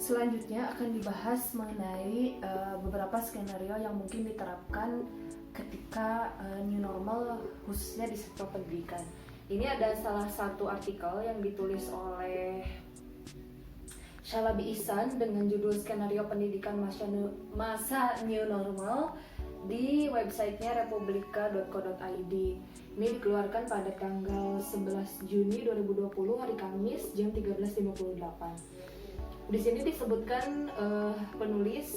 Selanjutnya akan dibahas mengenai beberapa skenario yang mungkin diterapkan ketika new normal khususnya di sektor pendidikan. Ini ada salah satu artikel yang ditulis oleh Shalabi Ihsan dengan judul Skenario Pendidikan Masa New Normal di websitenya republika.co.id. Ini dikeluarkan pada tanggal 11 Juni 2020 hari Kamis jam 13.58. Di sini disebutkan penulis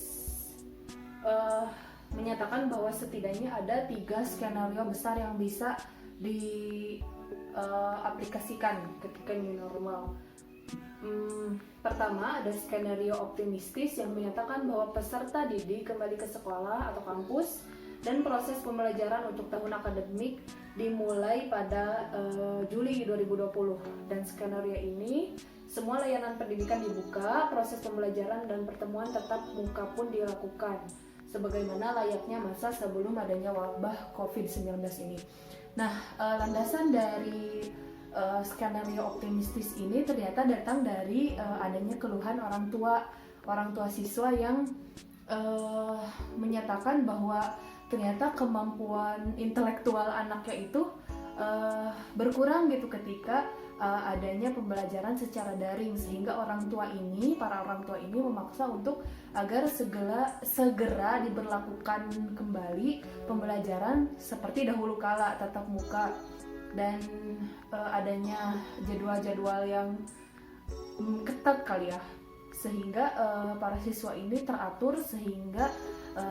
menyatakan bahwa setidaknya ada 3 skenario besar yang bisa diaplikasikan ketika new normal. Pertama, ada skenario optimistis yang menyatakan bahwa peserta didik kembali ke sekolah atau kampus dan proses pembelajaran untuk tahun akademik dimulai pada Juli 2020. Dan skenario ini, semua layanan pendidikan dibuka, proses pembelajaran dan pertemuan tatap muka pun dilakukan sebagaimana layaknya masa sebelum adanya wabah COVID-19 ini. Nah, landasan dari skenario optimistis ini ternyata datang dari adanya keluhan orang tua siswa yang menyatakan bahwa ternyata kemampuan intelektual anaknya itu berkurang gitu ketika adanya pembelajaran secara daring, sehingga para orang tua ini memaksa untuk agar segera diberlakukan kembali pembelajaran seperti dahulu kala, tatap muka, dan adanya jadwal-jadwal yang ketat kali ya, sehingga para siswa ini teratur sehingga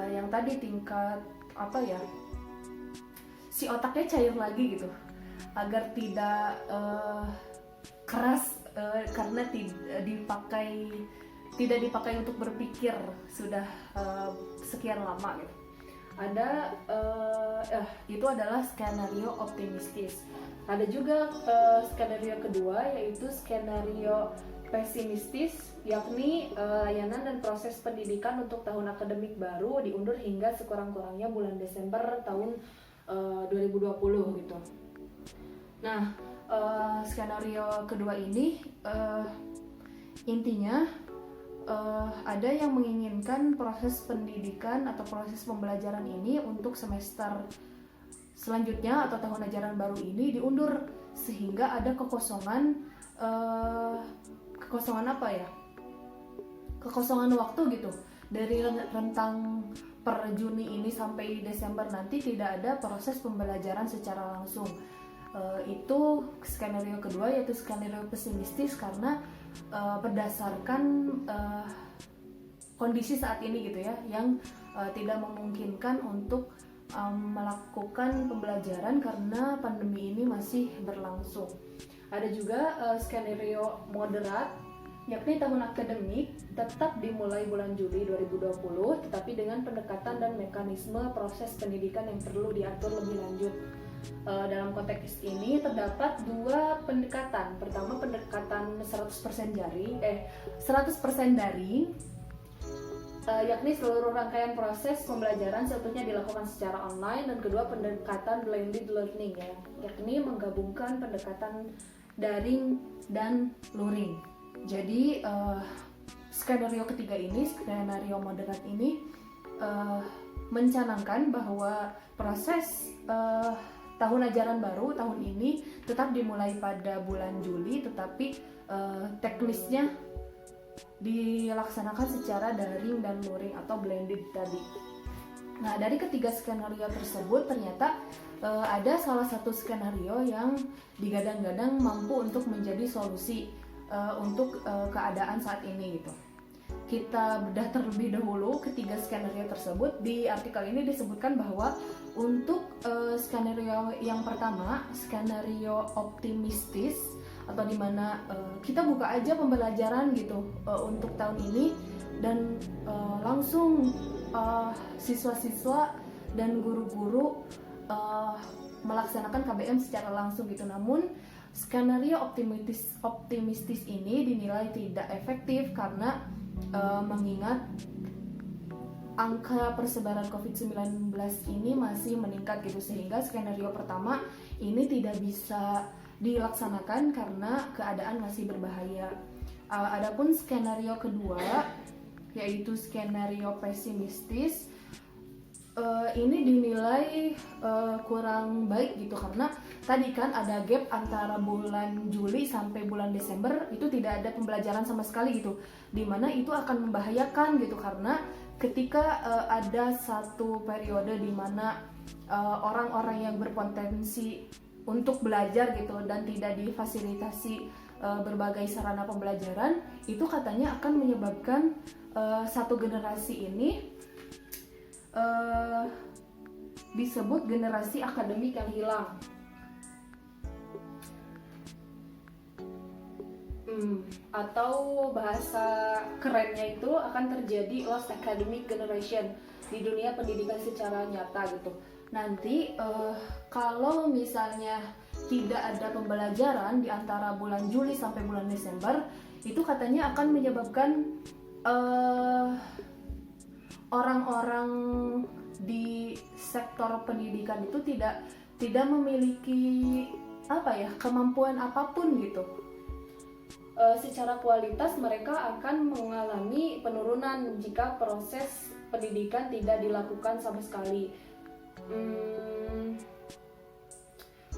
yang tadi tingkat si otaknya cair lagi gitu, agar tidak keras karena tidak dipakai untuk berpikir sudah sekian lama gitu. Itu adalah skenario optimistis. Ada juga skenario kedua, yaitu skenario pesimistis, yakni layanan dan proses pendidikan untuk tahun akademik baru diundur hingga sekurang-kurangnya bulan Desember tahun 2020 gitu. Nah, skenario kedua ini intinya ada yang menginginkan proses pendidikan atau proses pembelajaran ini untuk semester selanjutnya atau tahun ajaran baru ini diundur, sehingga ada kekosongan waktu gitu. Dari rentang per Juni ini sampai Desember nanti tidak ada proses pembelajaran secara langsung. Itu skenario kedua, yaitu skenario pesimistis, karena berdasarkan kondisi saat ini gitu ya, yang tidak memungkinkan untuk melakukan pembelajaran karena pandemi ini masih berlangsung. Ada juga skenario moderat, yakni tahun akademik tetap dimulai bulan Juli 2020, tetapi dengan pendekatan dan mekanisme proses pendidikan yang perlu diatur lebih lanjut. Dalam konteks ini terdapat 2 pendekatan. Pertama, pendekatan 100% daring, yakni seluruh rangkaian proses pembelajaran sebetulnya dilakukan secara online. Dan kedua, pendekatan blended learning, yakni menggabungkan pendekatan daring dan luring. Jadi skenario ketiga ini, skenario moderat ini mencanangkan bahwa proses tahun ajaran baru tahun ini tetap dimulai pada bulan Juli, tetapi teknisnya dilaksanakan secara daring dan luring atau blended tadi. Nah, dari ketiga skenario tersebut ternyata ada salah satu skenario yang digadang-gadang mampu untuk menjadi solusi untuk keadaan saat ini gitu. Kita bedah terlebih dahulu ketiga skenario tersebut. Di artikel ini disebutkan bahwa untuk skenario yang pertama, skenario optimistis, atau dimana kita buka aja pembelajaran gitu untuk tahun ini, dan langsung siswa-siswa dan guru-guru melaksanakan KBM secara langsung gitu. Namun skenario optimistis ini dinilai tidak efektif karena mengingat angka persebaran COVID-19 ini masih meningkat gitu, sehingga skenario pertama ini tidak bisa dilaksanakan karena keadaan masih berbahaya. Adapun skenario kedua yaitu skenario pesimistis, ini dinilai kurang baik gitu, karena tadi kan ada gap antara bulan Juli sampai bulan Desember itu tidak ada pembelajaran sama sekali gitu, dimana itu akan membahayakan gitu, karena ketika ada satu periode dimana orang-orang yang berpotensi untuk belajar gitu dan tidak difasilitasi berbagai sarana pembelajaran, itu katanya akan menyebabkan satu generasi ini disebut generasi akademik yang hilang. Atau bahasa kerennya itu akan terjadi lost academic generation di dunia pendidikan secara nyata gitu. Nanti kalau misalnya tidak ada pembelajaran di antara bulan Juli sampai bulan Desember, itu katanya akan menyebabkan orang-orang di sektor pendidikan itu tidak memiliki kemampuan apapun gitu. Secara kualitas mereka akan mengalami penurunan jika proses pendidikan tidak dilakukan sama sekali,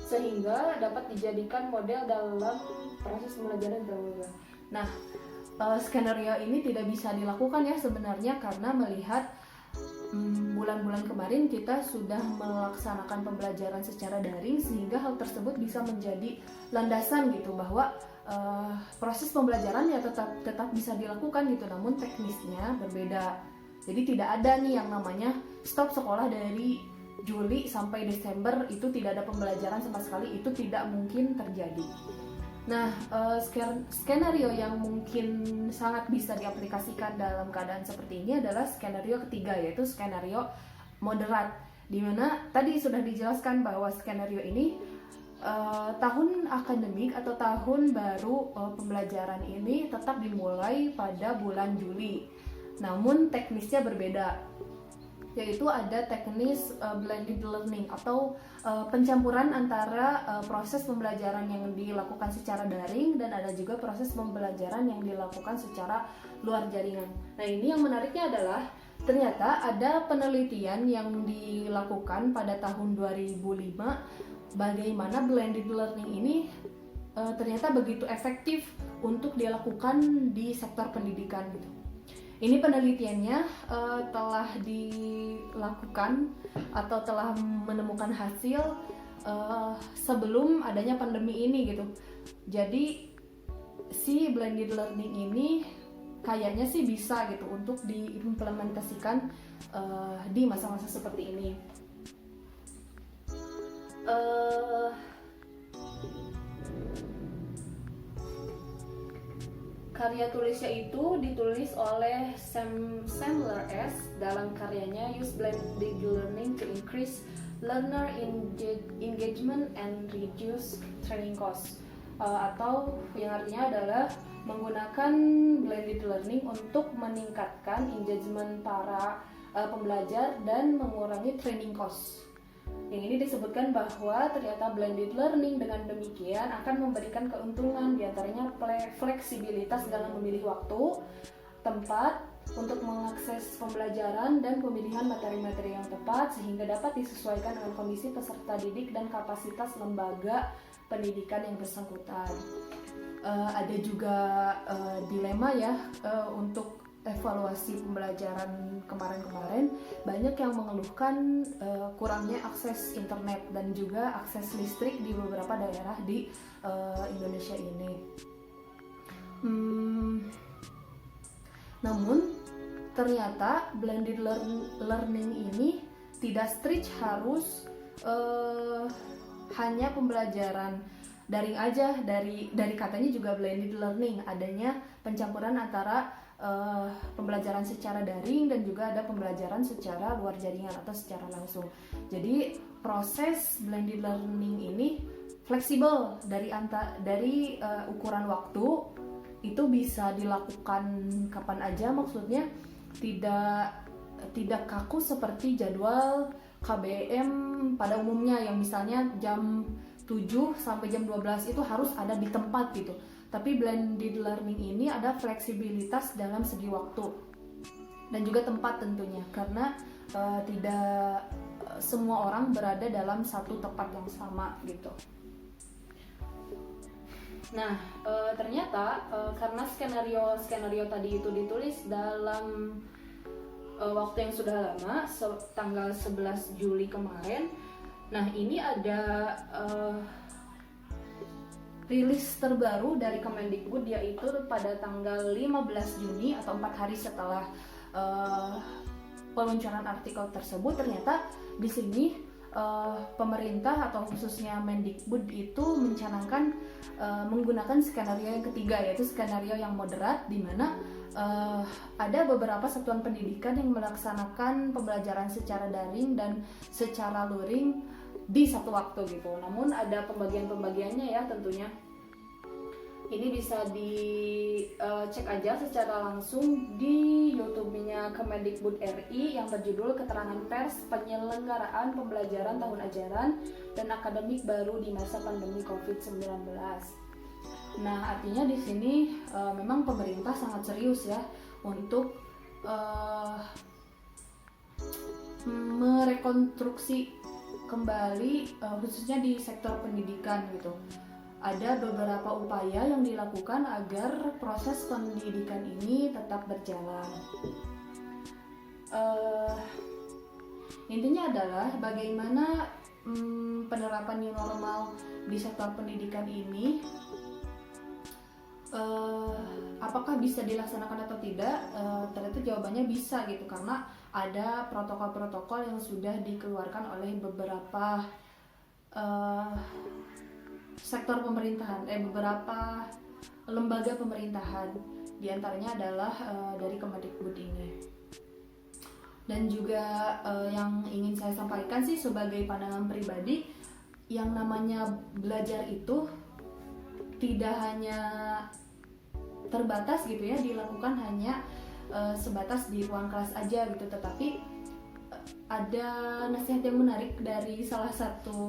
sehingga dapat dijadikan model dalam proses pembelajaran. Nah, skenario ini tidak bisa dilakukan ya sebenarnya, karena melihat bulan-bulan kemarin kita sudah melaksanakan pembelajaran secara daring, sehingga hal tersebut bisa menjadi landasan gitu bahwa proses pembelajaran ya tetap bisa dilakukan gitu, namun teknisnya berbeda. Jadi tidak ada nih yang namanya stop sekolah dari Juli sampai Desember itu tidak ada pembelajaran sama sekali, itu tidak mungkin terjadi. Nah, skenario yang mungkin sangat bisa diaplikasikan dalam keadaan seperti ini adalah skenario ketiga, yaitu skenario moderat, di mana tadi sudah dijelaskan bahwa skenario ini tahun akademik atau tahun baru pembelajaran ini tetap dimulai pada bulan Juli, namun teknisnya berbeda, yaitu ada teknis blended learning atau pencampuran antara proses pembelajaran yang dilakukan secara daring dan ada juga proses pembelajaran yang dilakukan secara luar jaringan. Nah, ini yang menariknya adalah ternyata ada penelitian yang dilakukan pada tahun 2005 bagaimana blended learning ini ternyata begitu efektif untuk dilakukan di sektor pendidikan gitu. Ini penelitiannya telah dilakukan atau telah menemukan hasil sebelum adanya pandemi ini gitu. Jadi si blended learning ini kayaknya sih bisa gitu untuk diimplementasikan di masa-masa seperti ini. Karya tulisnya itu ditulis oleh Semler S. dalam karyanya Use Blended Learning to Increase Learner Engagement and Reduce Training Costs, atau yang artinya adalah menggunakan blended learning untuk meningkatkan engagement para pembelajar dan mengurangi training cost. Yang ini disebutkan bahwa ternyata blended learning dengan demikian akan memberikan keuntungan, diantaranya fleksibilitas dalam memilih waktu, tempat untuk mengakses pembelajaran dan pemilihan materi-materi yang tepat sehingga dapat disesuaikan dengan kondisi peserta didik dan kapasitas lembaga pendidikan yang bersangkutan. Ada juga dilema ya untuk evaluasi pembelajaran kemarin-kemarin. Banyak yang mengeluhkan kurangnya akses internet dan juga akses listrik di beberapa daerah di Indonesia ini. Namun ternyata blended learning ini tidak strict harus hanya pembelajaran daring aja. Dari katanya juga blended learning, adanya pencampuran antara pembelajaran secara daring dan juga ada pembelajaran secara luar jaringan atau secara langsung. Jadi proses blended learning ini fleksibel dari ukuran waktu, itu bisa dilakukan kapan aja, maksudnya tidak kaku seperti jadwal KBM pada umumnya yang misalnya jam 7 sampai jam 12 itu harus ada di tempat gitu. Tapi blended learning ini ada fleksibilitas dalam segi waktu dan juga tempat tentunya, karena tidak semua orang berada dalam satu tempat yang sama gitu. Nah, ternyata karena skenario tadi itu ditulis dalam waktu yang sudah lama, tanggal 11 Juli kemarin. Nah, ini ada rilis terbaru dari Kemendikbud, yaitu pada tanggal 15 Juni atau 4 hari setelah peluncuran artikel tersebut. Ternyata di sini pemerintah atau khususnya Mendikbud itu mencanangkan menggunakan skenario yang ketiga, yaitu skenario yang moderat, di mana ada beberapa satuan pendidikan yang melaksanakan pembelajaran secara daring dan secara luring di satu waktu gitu. Namun ada pembagiannya ya tentunya. Ini bisa dicek aja secara langsung di YouTube-nya Kemendikbud RI yang berjudul Keterangan Pers Penyelenggaraan Pembelajaran Tahun Ajaran dan Akademik Baru di Masa Pandemi COVID-19. Nah, artinya di sini memang pemerintah sangat serius ya untuk merekonstruksi kembali khususnya di sektor pendidikan gitu. Ada beberapa upaya yang dilakukan agar proses pendidikan ini tetap berjalan. Intinya adalah bagaimana penerapan new normal di sektor pendidikan ini, apakah bisa dilaksanakan atau tidak? Ternyata jawabannya bisa gitu, karena ada protokol-protokol yang sudah dikeluarkan oleh beberapa sektor pemerintahan, beberapa lembaga pemerintahan, diantaranya adalah dari Kemendikbud ini. Dan juga yang ingin saya sampaikan sih sebagai pandangan pribadi, yang namanya belajar itu tidak hanya terbatas gitu ya, dilakukan hanya sebatas di ruang kelas aja gitu, tetapi ada nasihat yang menarik dari salah satu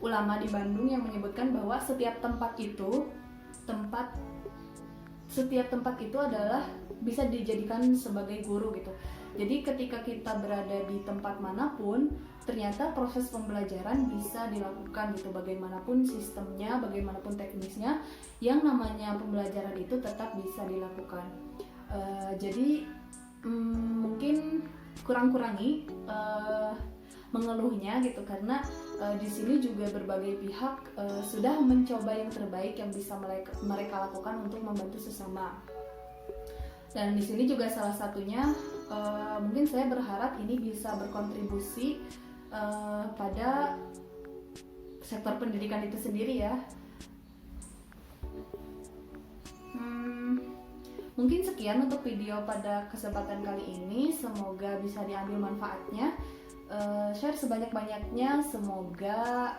ulama di Bandung yang menyebutkan bahwa setiap tempat itu adalah bisa dijadikan sebagai guru gitu. Jadi ketika kita berada di tempat manapun, ternyata proses pembelajaran bisa dilakukan gitu, bagaimanapun sistemnya, bagaimanapun teknisnya, yang namanya pembelajaran itu tetap bisa dilakukan. Jadi mungkin kurang-kurangi mengeluhnya gitu, karena di sini juga berbagai pihak sudah mencoba yang terbaik yang bisa mereka lakukan untuk membantu sesama. Dan di sini juga salah satunya mungkin saya berharap ini bisa berkontribusi pada sektor pendidikan itu sendiri ya. Mungkin sekian untuk video pada kesempatan kali ini, semoga bisa diambil manfaatnya. Share sebanyak-banyaknya, semoga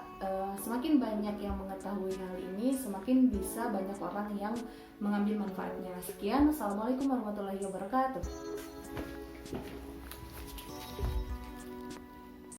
semakin banyak yang mengetahui hal ini, semakin bisa banyak orang yang mengambil manfaatnya. Sekian, assalamualaikum warahmatullahi wabarakatuh.